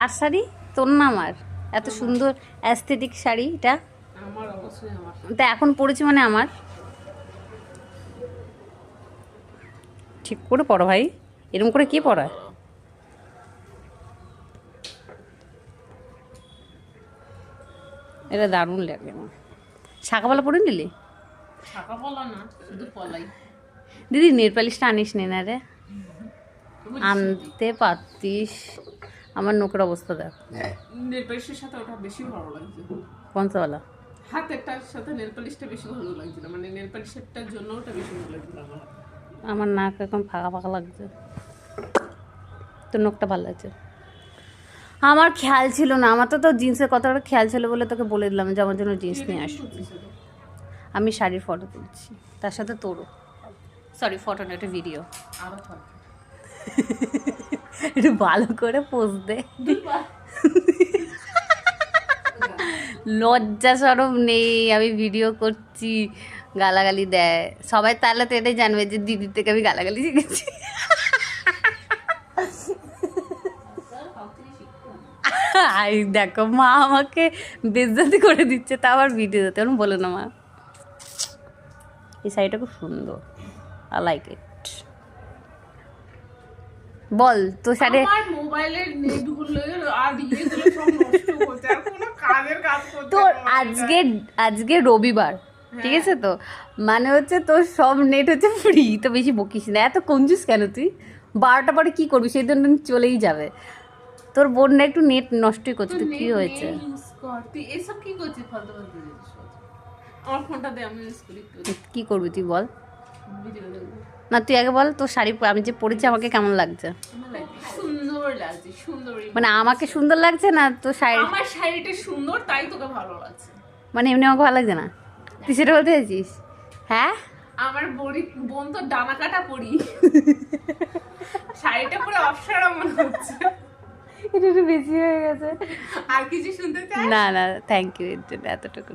আর শাড়ি তোর না আমার এত সুন্দর অ্যাস্থেটিক শাড়ি এটা আমার অবশ্যই আমার তা এখন পরেছি মানে আমার ঠিক করে পড়ো ভাই এরকম করে কে পড়ায় এটা দারুণ লাগে আমার শাখাপালা পরে নিলি ছাকা পলা না শুধু পলাই দিদি নেল পালিশটা আনিস নে না রে আনতে পারতিস আমার নোকের অবস্থা দেখ নেল পালিশের সাথে ওটা বেশি ভালো লাগছে পঞ্চওয়ালা হাতেরটার সাথে নেল পালিশটা বেশি ভালো লাগছিল মানে নেল পালিশেরটার জন্য ওটা বেশি ভালো লাগছিল আমার আমার নাক এখন ফাঁকা ফাঁকা লাগছে তোর নোকটা ভালো লাগছে আমার খেয়াল ছিল না আমার তো জিন্সের কথাটা খেয়াল ছিল বলে তোকে বলে দিলাম যে আমার জন্য জিন্স নিয়ে আসো আমি শাড়ির ফটো তুলছি তার সাথে তোরও সরি ফটো না একটা ভিডিও আরো থাক একটু ভালো করে পোজ দে লজ্জা সরম নেই আমি ভিডিও করছি গালাগালি দেয় সবাই তাহলে তো এটাই জানবে যে দিদির থেকে আমি গালাগালি শিখেছি আই দেখো মা আমাকে বেজ্জতি করে দিচ্ছে তা আবার ভিডিও দিতে আমি বলে না মা এই শাড়িটা খুব সুন্দর আই লাইক ইট বল তো শাড়ি আমার মোবাইলের নেটগুলো আর ইয়েগুলো সব নষ্ট হচ্ছে আর কোনো কাজের কাজ করতে তোর আজকে রবিবার ঠিক আছে তো মানে হচ্ছে তোর সব নেট হচ্ছে ফ্রি তো বেশি বকিস না এত কঞ্জুস কেন তুই 12টা পরে কি করবি সেই জন্য চলেই যাবে তোর বোন না একটু নেট নষ্টই করছে তো কি হয়েছে ইউজ কর তুই এসব কি করছিস ফালতু ফালতু জিনিস আমার ফোনটা দে আমি ইউজ করি কি করবি তুই বল ভিডিও দেখবো না তুই আগে বল তোর শাড়ি আমি যে পরেছি আমাকে কেমন লাগছে সুন্দর লাগছে সুন্দর মানে আমাকে সুন্দর লাগছে না তোর শাড়ি আমার শাড়িটা সুন্দর তাই তোকে ভালো লাগছে মানে এমনি আমাকে ভালো লাগছে না তুই সেটা বলতে চাইছিস হ্যাঁ আমার বোন তো ডানা কাটা পরি শাড়িটা পুরো অপসরা মনে হচ্ছে এটা একটু বেশি হয়ে গেছে আর কিছু শুনতে চাই না না থ্যাংক ইউ এর জন্য এতটুকু